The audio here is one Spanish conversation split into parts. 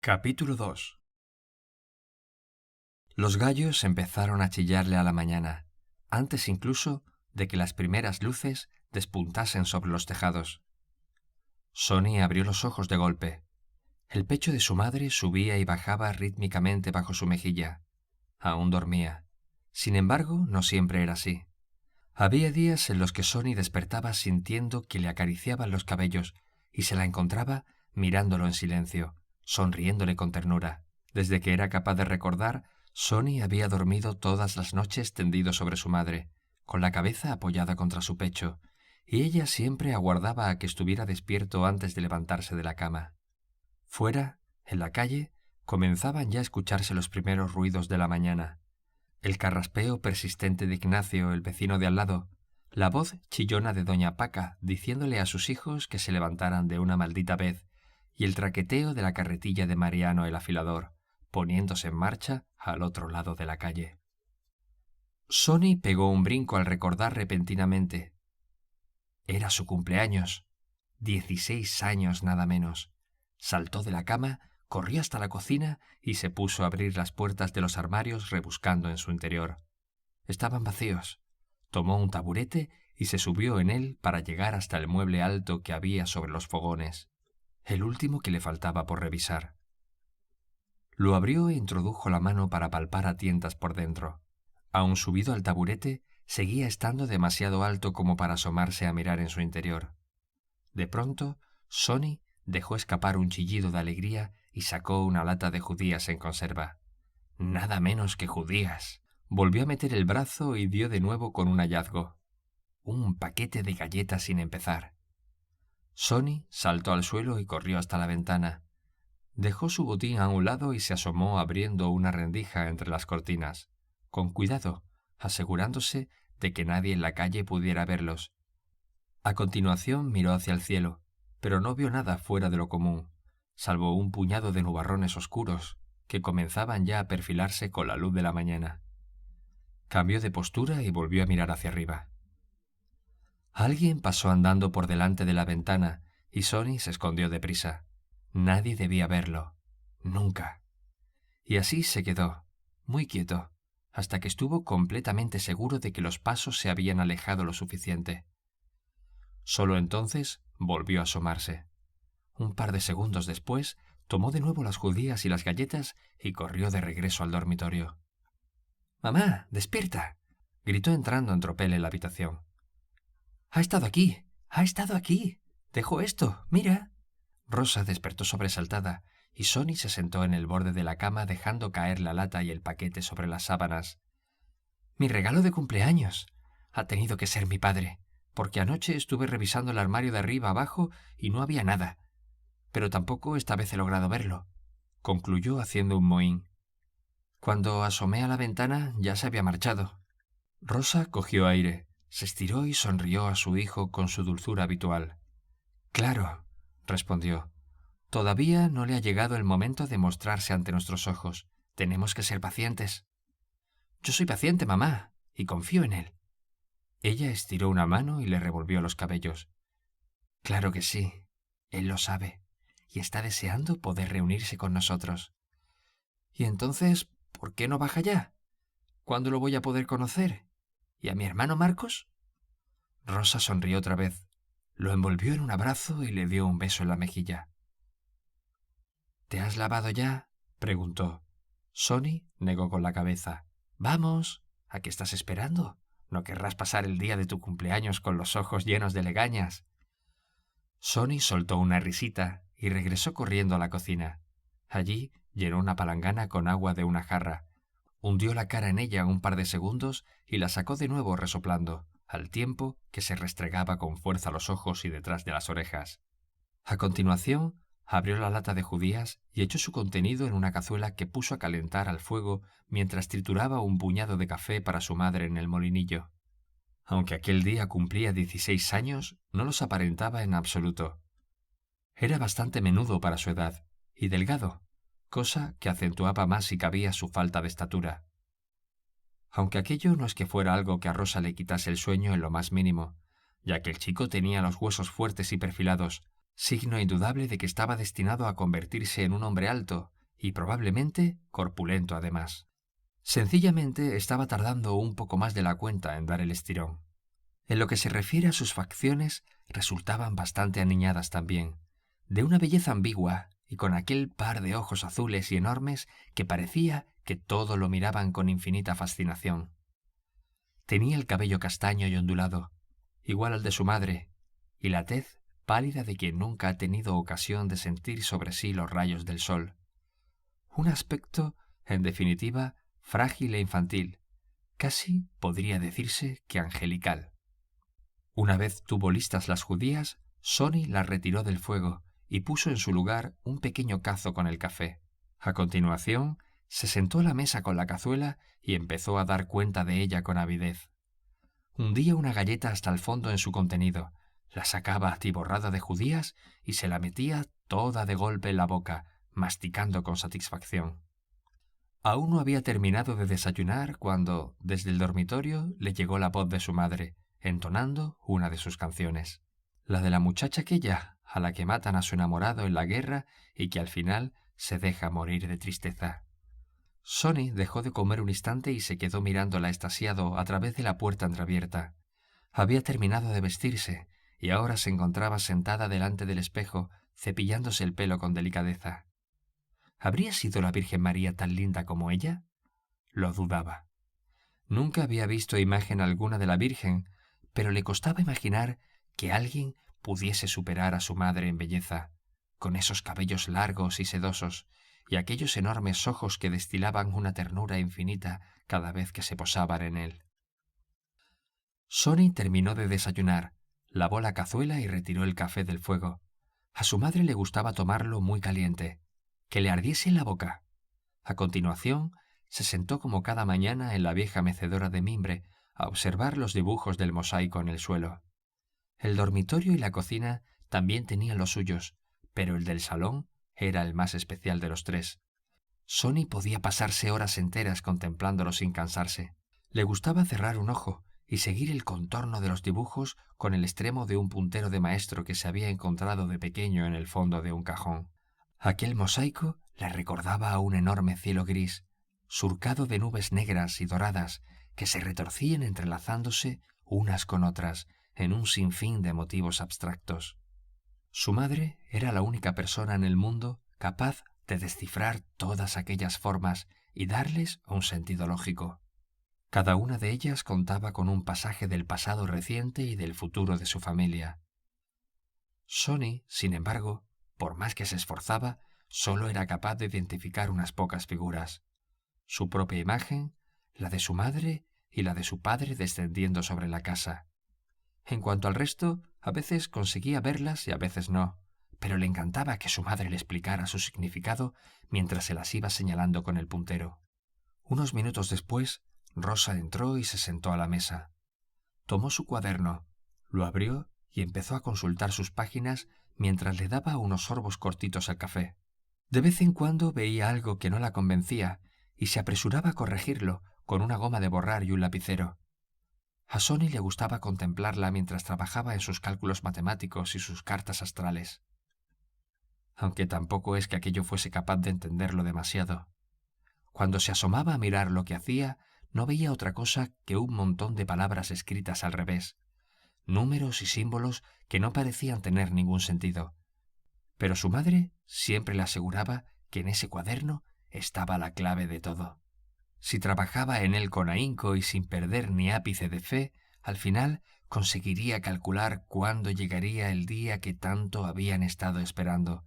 Capítulo 2. Los gallos empezaron a chillarle a la mañana, antes incluso de que las primeras luces despuntasen sobre los tejados. Sonny abrió los ojos de golpe. El pecho de su madre subía y bajaba rítmicamente bajo su mejilla. Aún dormía. Sin embargo, no siempre era así. Había días en los que Sonny despertaba sintiendo que le acariciaban los cabellos y se la encontraba mirándolo en silencio, sonriéndole con ternura. Desde que era capaz de recordar, Sonny había dormido todas las noches tendido sobre su madre, con la cabeza apoyada contra su pecho, y ella siempre aguardaba a que estuviera despierto antes de levantarse de la cama. Fuera, en la calle, comenzaban ya a escucharse los primeros ruidos de la mañana. El carraspeo persistente de Ignacio, el vecino de al lado, la voz chillona de doña Paca diciéndole a sus hijos que se levantaran de una maldita vez, y el traqueteo de la carretilla de Mariano el afilador, poniéndose en marcha al otro lado de la calle. Sonny pegó un brinco al recordar repentinamente. Era su cumpleaños. 16 años nada menos. Saltó de la cama, corrió hasta la cocina y se puso a abrir las puertas de los armarios rebuscando en su interior. Estaban vacíos. Tomó un taburete y se subió en él para llegar hasta el mueble alto que había sobre los fogones, el último que le faltaba por revisar. Lo abrió e introdujo la mano para palpar a tientas por dentro. Aun subido al taburete, seguía estando demasiado alto como para asomarse a mirar en su interior. De pronto, Sonny dejó escapar un chillido de alegría y sacó una lata de judías en conserva. Nada menos que judías. Volvió a meter el brazo y dio de nuevo con un hallazgo. Un paquete de galletas sin empezar. Sonny saltó al suelo y corrió hasta la ventana. Dejó su botín a un lado y se asomó abriendo una rendija entre las cortinas, con cuidado, asegurándose de que nadie en la calle pudiera verlos. A continuación miró hacia el cielo, pero no vio nada fuera de lo común, salvo un puñado de nubarrones oscuros que comenzaban ya a perfilarse con la luz de la mañana. Cambió de postura y volvió a mirar hacia arriba. Alguien pasó andando por delante de la ventana y Sonny se escondió deprisa. Nadie debía verlo. Nunca. Y así se quedó, muy quieto, hasta que estuvo completamente seguro de que los pasos se habían alejado lo suficiente. Solo entonces volvió a asomarse. Un par de segundos después, tomó de nuevo las judías y las galletas y corrió de regreso al dormitorio. «¡Mamá, despierta!», gritó entrando en tropel en la habitación. «¡Ha estado aquí! ¡Ha estado aquí! ¡Dejo esto! ¡Mira!». Rosa despertó sobresaltada y Sonny se sentó en el borde de la cama dejando caer la lata y el paquete sobre las sábanas. «Mi regalo de cumpleaños. Ha tenido que ser mi padre, porque anoche estuve revisando el armario de arriba abajo y no había nada. Pero tampoco esta vez he logrado verlo», concluyó haciendo un mohín. «Cuando asomé a la ventana ya se había marchado». Rosa cogió aire, se estiró y sonrió a su hijo con su dulzura habitual. «Claro», respondió. «Todavía no le ha llegado el momento de mostrarse ante nuestros ojos. Tenemos que ser pacientes». «Yo soy paciente, mamá, y confío en él». Ella estiró una mano y le revolvió los cabellos. «Claro que sí, él lo sabe, y está deseando poder reunirse con nosotros». «¿Y entonces por qué no baja ya? ¿Cuándo lo voy a poder conocer? ¿Y a mi hermano Marcos?». Rosa sonrió otra vez, lo envolvió en un abrazo y le dio un beso en la mejilla. «¿Te has lavado ya?», preguntó. Sonny negó con la cabeza. «Vamos, ¿a qué estás esperando? ¿No querrás pasar el día de tu cumpleaños con los ojos llenos de legañas?». Sonny soltó una risita y regresó corriendo a la cocina. Allí llenó una palangana con agua de una jarra, hundió la cara en ella un par de segundos y la sacó de nuevo resoplando, al tiempo que se restregaba con fuerza los ojos y detrás de las orejas. A continuación, abrió la lata de judías y echó su contenido en una cazuela que puso a calentar al fuego mientras trituraba un puñado de café para su madre en el molinillo. Aunque aquel día cumplía 16 años, no los aparentaba en absoluto. Era bastante menudo para su edad y delgado, cosa que acentuaba más si cabía su falta de estatura. Aunque aquello no es que fuera algo que a Rosa le quitase el sueño en lo más mínimo, ya que el chico tenía los huesos fuertes y perfilados, signo indudable de que estaba destinado a convertirse en un hombre alto y probablemente corpulento además. Sencillamente estaba tardando un poco más de la cuenta en dar el estirón. En lo que se refiere a sus facciones, resultaban bastante aniñadas también, de una belleza ambigua y con aquel par de ojos azules y enormes que parecía que todo lo miraban con infinita fascinación. Tenía el cabello castaño y ondulado, igual al de su madre, y la tez pálida de quien nunca ha tenido ocasión de sentir sobre sí los rayos del sol. Un aspecto, en definitiva, frágil e infantil, casi podría decirse que angelical. Una vez tuvo listas las judías, Sonny las retiró del fuego y puso en su lugar un pequeño cazo con el café. A continuación, se sentó a la mesa con la cazuela y empezó a dar cuenta de ella con avidez. Hundía una galleta hasta el fondo en su contenido, la sacaba atiborrada de judías y se la metía toda de golpe en la boca, masticando con satisfacción. Aún no había terminado de desayunar cuando, desde el dormitorio, le llegó la voz de su madre, entonando una de sus canciones. La de la muchacha aquella, a la que matan a su enamorado en la guerra y que al final se deja morir de tristeza. Sonny dejó de comer un instante y se quedó mirándola extasiado a través de la puerta entreabierta. Había terminado de vestirse y ahora se encontraba sentada delante del espejo, cepillándose el pelo con delicadeza. ¿Habría sido la Virgen María tan linda como ella? Lo dudaba. Nunca había visto imagen alguna de la Virgen, pero le costaba imaginar que alguien pudiese superar a su madre en belleza, con esos cabellos largos y sedosos, y aquellos enormes ojos que destilaban una ternura infinita cada vez que se posaban en él. Sonny terminó de desayunar, lavó la cazuela y retiró el café del fuego. A su madre le gustaba tomarlo muy caliente, que le ardiese en la boca. A continuación, se sentó como cada mañana en la vieja mecedora de mimbre a observar los dibujos del mosaico en el suelo. El dormitorio y la cocina también tenían los suyos, pero el del salón era el más especial de los tres. Sonny podía pasarse horas enteras contemplándolo sin cansarse. Le gustaba cerrar un ojo y seguir el contorno de los dibujos con el extremo de un puntero de maestro que se había encontrado de pequeño en el fondo de un cajón. Aquel mosaico le recordaba a un enorme cielo gris, surcado de nubes negras y doradas que se retorcían entrelazándose unas con otras en un sinfín de motivos abstractos. Su madre era la única persona en el mundo capaz de descifrar todas aquellas formas y darles un sentido lógico. Cada una de ellas contaba con un pasaje del pasado reciente y del futuro de su familia. Sonny, sin embargo, por más que se esforzaba, solo era capaz de identificar unas pocas figuras. Su propia imagen, la de su madre y la de su padre descendiendo sobre la casa. En cuanto al resto, a veces conseguía verlas y a veces no, pero le encantaba que su madre le explicara su significado mientras se las iba señalando con el puntero. Unos minutos después, Rosa entró y se sentó a la mesa. Tomó su cuaderno, lo abrió y empezó a consultar sus páginas mientras le daba unos sorbos cortitos al café. De vez en cuando veía algo que no la convencía y se apresuraba a corregirlo con una goma de borrar y un lapicero. A Sonny le gustaba contemplarla mientras trabajaba en sus cálculos matemáticos y sus cartas astrales. Aunque tampoco es que aquello fuese capaz de entenderlo demasiado. Cuando se asomaba a mirar lo que hacía, no veía otra cosa que un montón de palabras escritas al revés, números y símbolos que no parecían tener ningún sentido. Pero su madre siempre le aseguraba que en ese cuaderno estaba la clave de todo. Si trabajaba en él con ahínco y sin perder ni ápice de fe, al final conseguiría calcular cuándo llegaría el día que tanto habían estado esperando,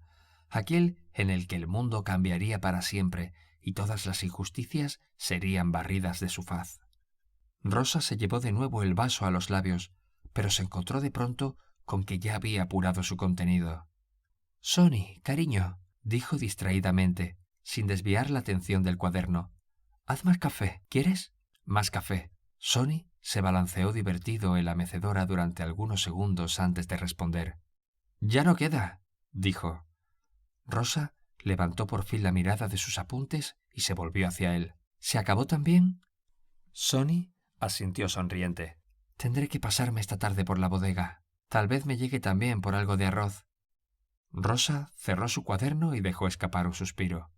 aquel en el que el mundo cambiaría para siempre y todas las injusticias serían barridas de su faz. Rosa se llevó de nuevo el vaso a los labios, pero se encontró de pronto con que ya había apurado su contenido. «Sonny, cariño», dijo distraídamente, sin desviar la atención del cuaderno. «Haz más café, ¿quieres?» «Más café». Sonny se balanceó divertido en la mecedora durante algunos segundos antes de responder. «Ya no queda», dijo. Rosa levantó por fin la mirada de sus apuntes y se volvió hacia él. «¿Se acabó también?» Sonny asintió sonriente. «Tendré que pasarme esta tarde por la bodega. Tal vez me llegue también por algo de arroz». Rosa cerró su cuaderno y dejó escapar un suspiro.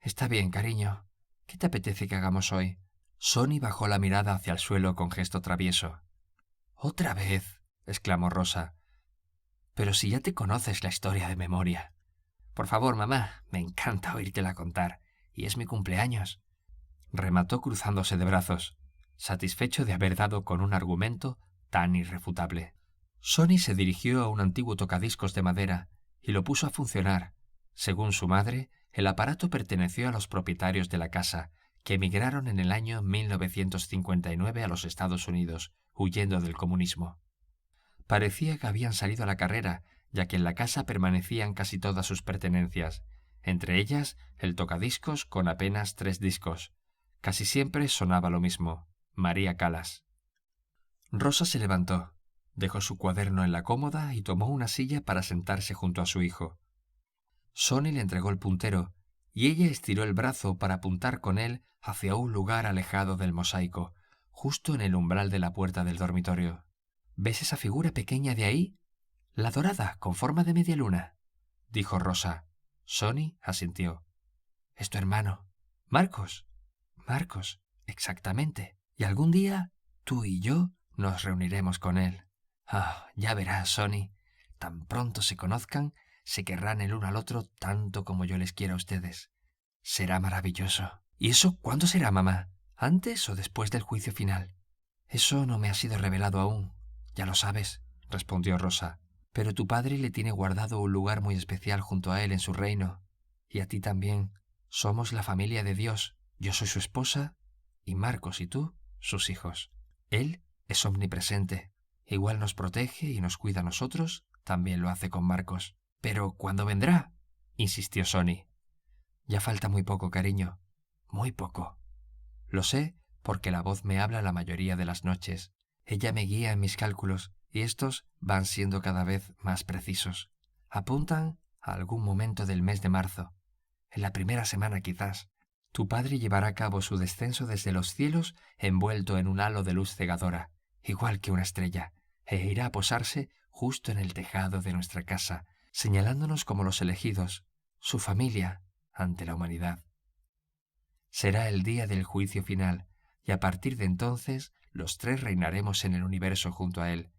Está bien, cariño. ¿Qué te apetece que hagamos hoy? Sonny bajó la mirada hacia el suelo con gesto travieso. —¿Otra vez? —exclamó Rosa. —Pero si ya te conoces la historia de memoria. Por favor, mamá, me encanta oírtela contar. Y es mi cumpleaños. Remató cruzándose de brazos, satisfecho de haber dado con un argumento tan irrefutable. Sonny se dirigió a un antiguo tocadiscos de madera y lo puso a funcionar. Según su madre, el aparato perteneció a los propietarios de la casa, que emigraron en el año 1959 a los Estados Unidos, huyendo del comunismo. Parecía que habían salido a la carrera, ya que en la casa permanecían casi todas sus pertenencias, entre ellas el tocadiscos con apenas 3 discos. Casi siempre sonaba lo mismo: María Callas. Rosa se levantó, dejó su cuaderno en la cómoda y tomó una silla para sentarse junto a su hijo. Sonny le entregó el puntero y ella estiró el brazo para apuntar con él hacia un lugar alejado del mosaico, justo en el umbral de la puerta del dormitorio. —¿Ves esa figura pequeña de ahí? La dorada, con forma de media luna —dijo Rosa. Sonny asintió. —Es tu hermano. —Marcos. —Marcos, exactamente. Y algún día tú y yo nos reuniremos con él. Ah, ya verás, Sonny. Tan pronto se conozcan, se querrán el uno al otro tanto como yo les quiero a ustedes. Será maravilloso. ¿Y eso cuándo será, mamá? ¿Antes o después del juicio final? Eso no me ha sido revelado aún. Ya lo sabes, respondió Rosa. Pero tu padre le tiene guardado un lugar muy especial junto a él en su reino. Y a ti también. Somos la familia de Dios. Yo soy su esposa y Marcos y tú, sus hijos. Él es omnipresente. Igual nos protege y nos cuida a nosotros, también lo hace con Marcos. —¿Pero cuándo vendrá? —insistió Sonny. —Ya falta muy poco, cariño. Muy poco. Lo sé porque la voz me habla la mayoría de las noches. Ella me guía en mis cálculos y estos van siendo cada vez más precisos. Apuntan a algún momento del mes de marzo. En la primera semana quizás. Tu padre llevará a cabo su descenso desde los cielos envuelto en un halo de luz cegadora, igual que una estrella, e irá a posarse justo en el tejado de nuestra casa, señalándonos como los elegidos, su familia, ante la humanidad. Será el día del juicio final, y a partir de entonces los 3 reinaremos en el universo junto a él,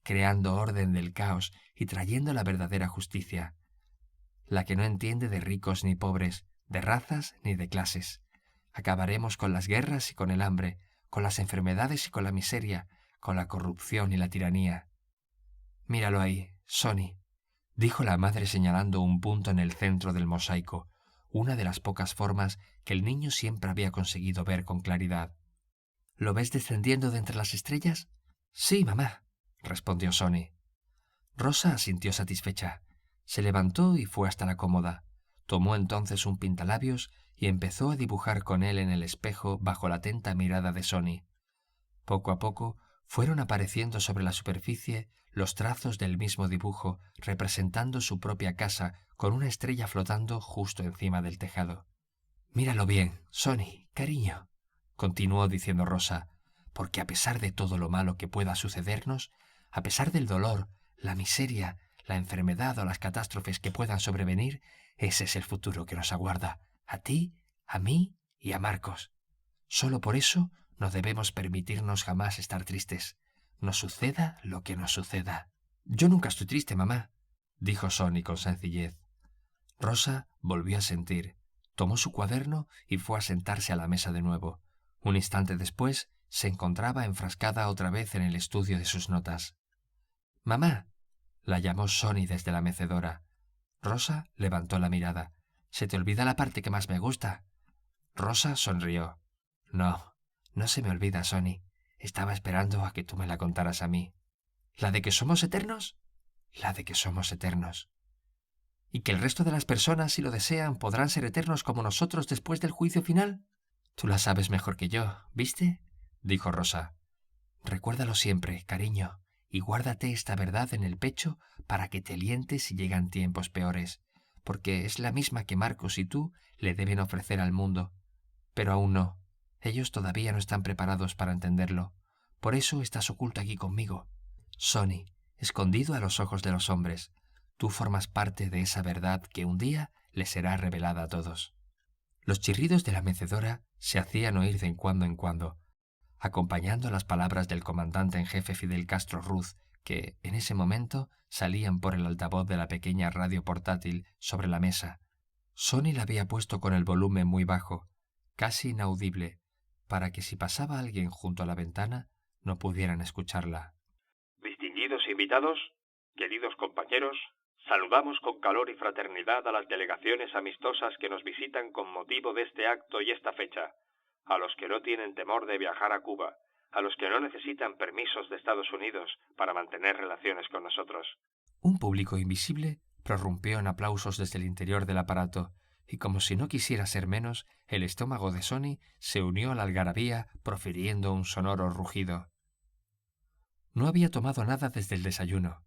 creando orden del caos y trayendo la verdadera justicia, la que no entiende de ricos ni pobres, de razas ni de clases. Acabaremos con las guerras y con el hambre, con las enfermedades y con la miseria, con la corrupción y la tiranía. —Míralo ahí, Sonny —dijo la madre señalando un punto en el centro del mosaico, una de las pocas formas que el niño siempre había conseguido ver con claridad. —¿Lo ves descendiendo de entre las estrellas? —Sí, mamá —respondió Sonny. Rosa asintió satisfecha. Se levantó y fue hasta la cómoda. Tomó entonces un pintalabios y empezó a dibujar con él en el espejo bajo la atenta mirada de Sonny. Poco a poco fueron apareciendo sobre la superficie los trazos del mismo dibujo, representando su propia casa con una estrella flotando justo encima del tejado. —Míralo bien, Sonny, cariño —continuó diciendo Rosa—, porque a pesar de todo lo malo que pueda sucedernos, a pesar del dolor, la miseria, la enfermedad o las catástrofes que puedan sobrevenir, ese es el futuro que nos aguarda, a ti, a mí y a Marcos. Solo por eso no debemos permitirnos jamás estar tristes, nos suceda lo que nos suceda. —Yo nunca estoy triste, mamá —dijo Sonny con sencillez. Rosa volvió a sentir, tomó su cuaderno y fue a sentarse a la mesa de nuevo. Un instante después se encontraba enfrascada otra vez en el estudio de sus notas. —Mamá —la llamó Sonny desde la mecedora. Rosa levantó la mirada. —¿Se te olvida la parte que más me gusta? Rosa sonrió. —No, no se me olvida, Sonny. Estaba esperando a que tú me la contaras a mí. —¿La de que somos eternos? —La de que somos eternos. —¿Y que el resto de las personas, si lo desean, podrán ser eternos como nosotros después del juicio final? —Tú la sabes mejor que yo, ¿viste? —dijo Rosa. —Recuérdalo siempre, cariño, y guárdate esta verdad en el pecho para que te alientes si llegan tiempos peores, porque es la misma que Marcos y tú le deben ofrecer al mundo. Pero aún no. Ellos todavía no están preparados para entenderlo. Por eso estás oculto aquí conmigo. Sonny, escondido a los ojos de los hombres. Tú formas parte de esa verdad que un día les será revelada a todos. Los chirridos de la mecedora se hacían oír de en cuando, acompañando las palabras del comandante en jefe Fidel Castro Ruz, que, en ese momento, salían por el altavoz de la pequeña radio portátil sobre la mesa. Sonny la había puesto con el volumen muy bajo, casi inaudible, para que si pasaba alguien junto a la ventana, no pudieran escucharla. Distinguidos invitados, queridos compañeros, saludamos con calor y fraternidad a las delegaciones amistosas que nos visitan con motivo de este acto y esta fecha, a los que no tienen temor de viajar a Cuba, a los que no necesitan permisos de Estados Unidos para mantener relaciones con nosotros. Un público invisible prorrumpió en aplausos desde el interior del aparato, y como si no quisiera ser menos, el estómago de Sonny se unió a la algarabía profiriendo un sonoro rugido. No había tomado nada desde el desayuno,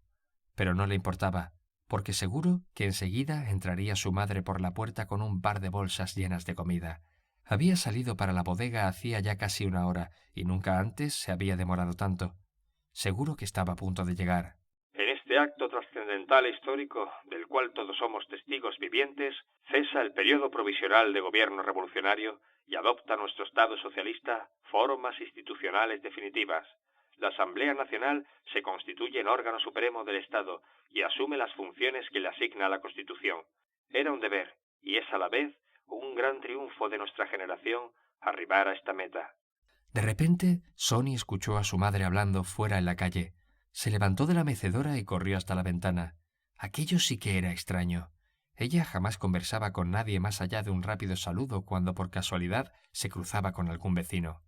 pero no le importaba, porque seguro que enseguida entraría su madre por la puerta con un par de bolsas llenas de comida. Había salido para la bodega hacía ya casi una hora, y nunca antes se había demorado tanto. Seguro que estaba a punto de llegar. En este acto trascendental e histórico, del cual todos somos testigos vivientes, cesa el periodo provisional de gobierno revolucionario y adopta nuestro Estado socialista formas institucionales definitivas. La Asamblea Nacional se constituye en órgano supremo del Estado y asume las funciones que le asigna la Constitución. Era un deber, y es a la vez un gran triunfo de nuestra generación arribar a esta meta. De repente, Sonny escuchó a su madre hablando fuera en la calle. Se levantó de la mecedora y corrió hasta la ventana. Aquello sí que era extraño. Ella jamás conversaba con nadie más allá de un rápido saludo cuando por casualidad se cruzaba con algún vecino.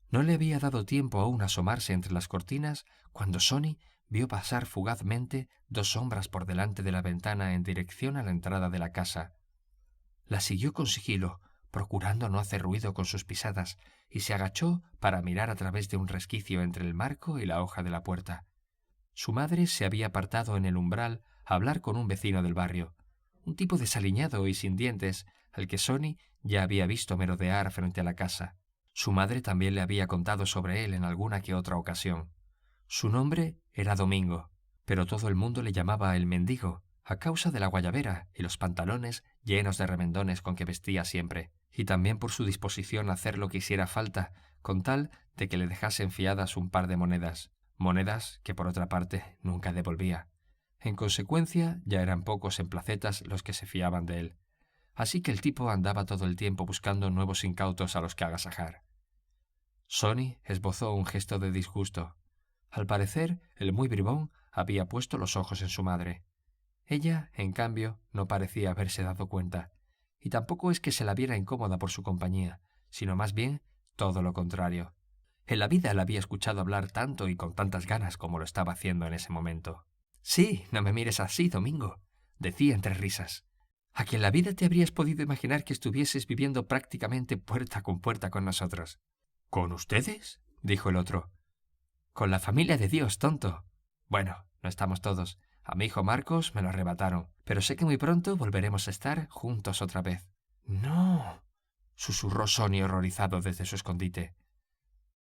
No le había dado tiempo aún a asomarse entre las cortinas cuando Sonny vio pasar fugazmente dos sombras por delante de la ventana en dirección a la entrada de la casa. La siguió con sigilo, procurando no hacer ruido con sus pisadas, y se agachó para mirar a través de un resquicio entre el marco y la hoja de la puerta. Su madre se había apartado en el umbral a hablar con un vecino del barrio, un tipo desaliñado y sin dientes, al que Sonny ya había visto merodear frente a la casa. Su madre también le había contado sobre él en alguna que otra ocasión. Su nombre era Domingo, pero todo el mundo le llamaba el mendigo, a causa de la guayabera y los pantalones llenos de remendones con que vestía siempre, y también por su disposición a hacer lo que hiciera falta, con tal de que le dejasen fiadas un par de monedas que, por otra parte, nunca devolvía. En consecuencia, ya eran pocos en Placetas los que se fiaban de él. Así que el tipo andaba todo el tiempo buscando nuevos incautos a los que agasajar. Sonny esbozó un gesto de disgusto. Al parecer, el muy bribón había puesto los ojos en su madre. Ella, en cambio, no parecía haberse dado cuenta, y tampoco es que se la viera incómoda por su compañía, sino más bien todo lo contrario. En la vida la había escuchado hablar tanto y con tantas ganas como lo estaba haciendo en ese momento. «Sí, no me mires así, Domingo», decía entre risas. «¿A que en la vida te habrías podido imaginar que estuvieses viviendo prácticamente puerta con nosotros?» «¿Con ustedes?», dijo el otro. «Con la familia de Dios, tonto. Bueno, no estamos todos. A mi hijo Marcos me lo arrebataron, pero sé que muy pronto volveremos a estar juntos otra vez». «No», susurró Sonny horrorizado desde su escondite.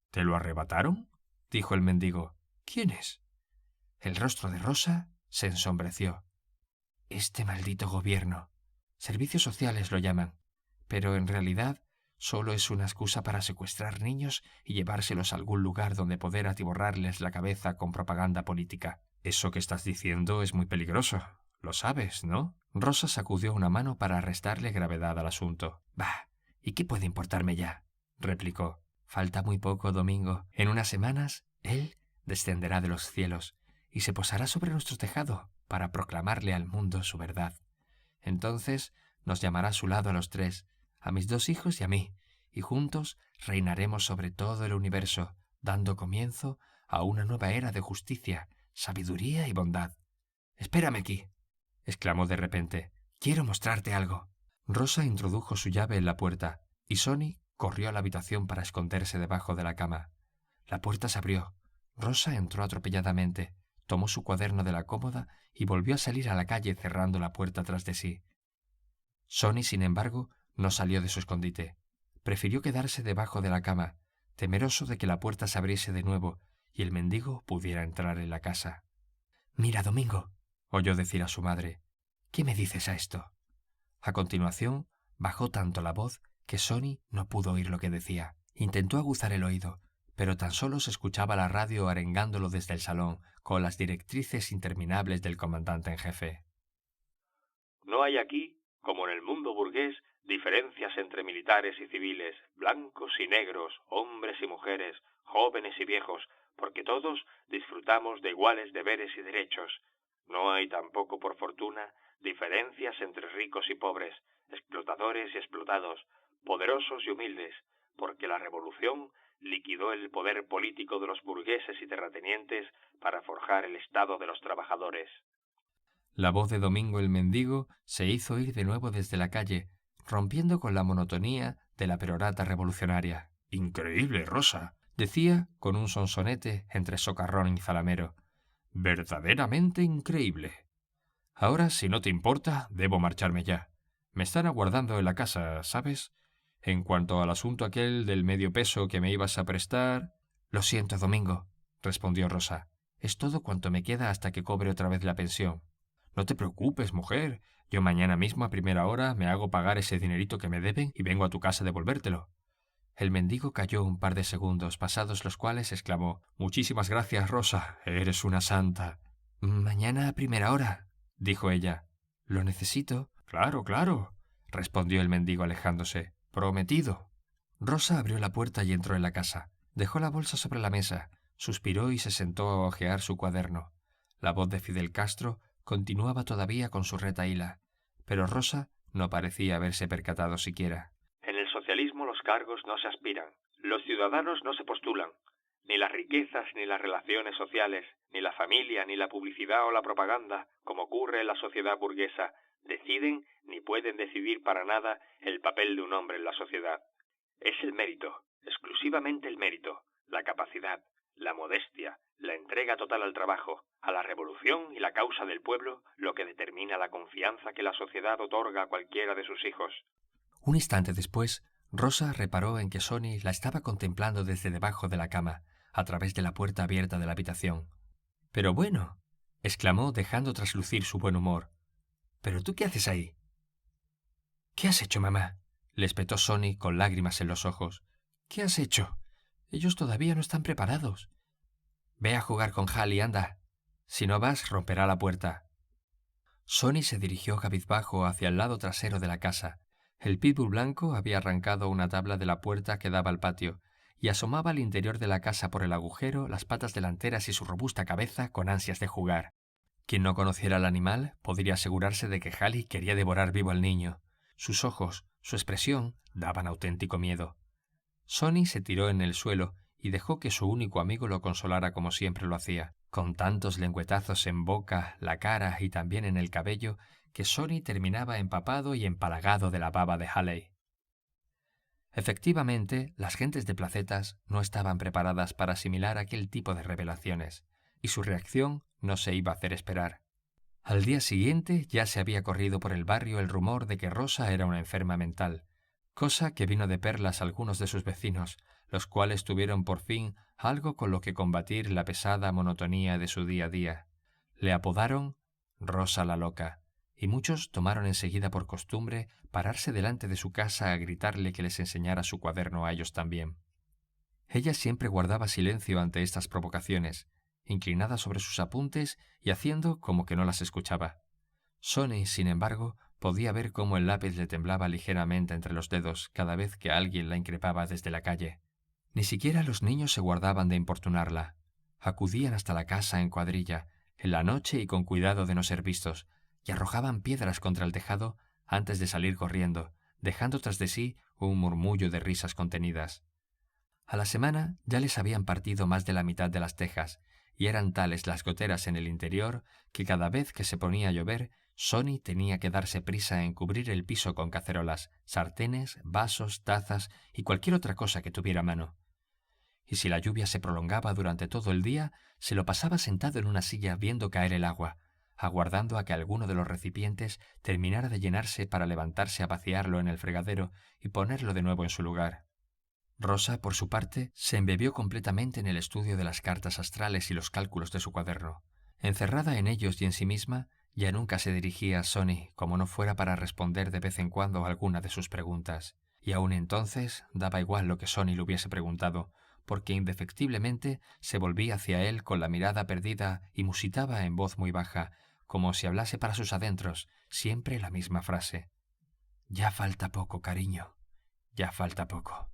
«¿Te lo arrebataron?», dijo el mendigo. «¿Quién es?». El rostro de Rosa se ensombreció. «Este maldito gobierno. Servicios sociales lo llaman, pero en realidad solo es una excusa para secuestrar niños y llevárselos a algún lugar donde poder atiborrarles la cabeza con propaganda política. Eso que estás diciendo es muy peligroso. Lo sabes, ¿no?». Rosa sacudió una mano para restarle gravedad al asunto. «Bah, ¿y qué puede importarme ya?», replicó. «Falta muy poco, Domingo. En unas semanas, él descenderá de los cielos y se posará sobre nuestro tejado para proclamarle al mundo su verdad. Entonces nos llamará a su lado a los tres, a mis dos hijos y a mí, y juntos reinaremos sobre todo el universo, dando comienzo a una nueva era de justicia, sabiduría y bondad». «Espérame aquí», exclamó de repente. «Quiero mostrarte algo». Rosa introdujo su llave en la puerta, y Sonny corrió a la habitación para esconderse debajo de la cama. La puerta se abrió. Rosa entró atropelladamente, tomó su cuaderno de la cómoda y volvió a salir a la calle cerrando la puerta tras de sí. Sonny, sin embargo, no salió de su escondite. Prefirió quedarse debajo de la cama, temeroso de que la puerta se abriese de nuevo y el mendigo pudiera entrar en la casa. «Mira, Domingo», oyó decir a su madre, «¿qué me dices a esto?». A continuación, bajó tanto la voz que Sonny no pudo oír lo que decía. Intentó aguzar el oído, pero tan solo se escuchaba la radio arengándolo desde el salón, con las directrices interminables del comandante en jefe. No hay aquí, como en el mundo burgués, diferencias entre militares y civiles, blancos y negros, hombres y mujeres, jóvenes y viejos, porque todos disfrutamos de iguales deberes y derechos. No hay tampoco, por fortuna, diferencias entre ricos y pobres, explotadores y explotados, poderosos y humildes, porque la revolución liquidó el poder político de los burgueses y terratenientes para forjar el Estado de los trabajadores. La voz de Domingo el mendigo se hizo oír de nuevo desde la calle, rompiendo con la monotonía de la perorata revolucionaria. «Increíble, Rosa», decía con un sonsonete entre socarrón y zalamero. «Verdaderamente increíble. Ahora, si no te importa, debo marcharme ya. Me están aguardando en la casa, ¿sabes? En cuanto al asunto aquel del medio peso que me ibas a prestar...» «Lo siento, Domingo», respondió Rosa. «Es todo cuanto me queda hasta que cobre otra vez la pensión». «No te preocupes, mujer. Yo mañana mismo a primera hora me hago pagar ese dinerito que me deben y vengo a tu casa a devolvértelo». El mendigo calló un par de segundos, pasados los cuales exclamó: «Muchísimas gracias, Rosa. Eres una santa». «Mañana a primera hora», dijo ella. «Lo necesito». «Claro, claro», respondió el mendigo alejándose. «Prometido». Rosa abrió la puerta y entró en la casa. Dejó la bolsa sobre la mesa, suspiró y se sentó a hojear su cuaderno. La voz de Fidel Castro continuaba todavía con su retahíla, pero Rosa no parecía haberse percatado siquiera. En el socialismo los cargos no se aspiran, los ciudadanos no se postulan. Ni las riquezas, ni las relaciones sociales, ni la familia, ni la publicidad o la propaganda, como ocurre en la sociedad burguesa, deciden ni pueden decidir para nada el papel de un hombre en la sociedad. Es el mérito, exclusivamente el mérito, la capacidad, la modestia, la entrega total al trabajo, a la revolución y la causa del pueblo, lo que determina la confianza que la sociedad otorga a cualquiera de sus hijos. Un instante después, Rosa reparó en que Sonny la estaba contemplando desde debajo de la cama, a través de la puerta abierta de la habitación. «Pero bueno», exclamó dejando traslucir su buen humor. «¿Pero tú qué haces ahí?» «¿Qué has hecho, mamá?», le espetó Sonny con lágrimas en los ojos. «¿Qué has hecho? Ellos todavía no están preparados. Ve a jugar con Hal, anda. Si no vas, romperá la puerta». Sonny se dirigió cabizbajo hacia el lado trasero de la casa. El pitbull blanco había arrancado una tabla de la puerta que daba al patio y asomaba al interior de la casa por el agujero las patas delanteras y su robusta cabeza con ansias de jugar. Quien no conociera al animal podría asegurarse de que Halley quería devorar vivo al niño. Sus ojos, su expresión, daban auténtico miedo. Sonny se tiró en el suelo y dejó que su único amigo lo consolara como siempre lo hacía, con tantos lengüetazos en boca, la cara y también en el cabello, que Sonny terminaba empapado y empalagado de la baba de Halley. Efectivamente, las gentes de placetas no estaban preparadas para asimilar aquel tipo de revelaciones, y su reacción no se iba a hacer esperar. Al día siguiente ya se había corrido por el barrio el rumor de que Rosa era una enferma mental, cosa que vino de perlas a algunos de sus vecinos, los cuales tuvieron por fin algo con lo que combatir la pesada monotonía de su día a día. Le apodaron Rosa la Loca, y muchos tomaron enseguida por costumbre pararse delante de su casa a gritarle que les enseñara su cuaderno a ellos también. Ella siempre guardaba silencio ante estas provocaciones, inclinada sobre sus apuntes y haciendo como que no las escuchaba. Sonny, sin embargo, podía ver cómo el lápiz le temblaba ligeramente entre los dedos cada vez que alguien la increpaba desde la calle. Ni siquiera los niños se guardaban de importunarla. Acudían hasta la casa en cuadrilla, en la noche y con cuidado de no ser vistos, y arrojaban piedras contra el tejado antes de salir corriendo, dejando tras de sí un murmullo de risas contenidas. A la semana ya les habían partido más de la mitad de las tejas, y eran tales las goteras en el interior que cada vez que se ponía a llover, Sonny tenía que darse prisa en cubrir el piso con cacerolas, sartenes, vasos, tazas y cualquier otra cosa que tuviera a mano. Y si la lluvia se prolongaba durante todo el día, se lo pasaba sentado en una silla viendo caer el agua, aguardando a que alguno de los recipientes terminara de llenarse para levantarse a vaciarlo en el fregadero y ponerlo de nuevo en su lugar. Rosa, por su parte, se embebió completamente en el estudio de las cartas astrales y los cálculos de su cuaderno. Encerrada en ellos y en sí misma, ya nunca se dirigía a Sonny como no fuera para responder de vez en cuando a alguna de sus preguntas, y aun entonces daba igual lo que Sonny le hubiese preguntado, porque indefectiblemente se volvía hacia él con la mirada perdida y musitaba en voz muy baja, como si hablase para sus adentros, siempre la misma frase. «Ya falta poco, cariño, ya falta poco».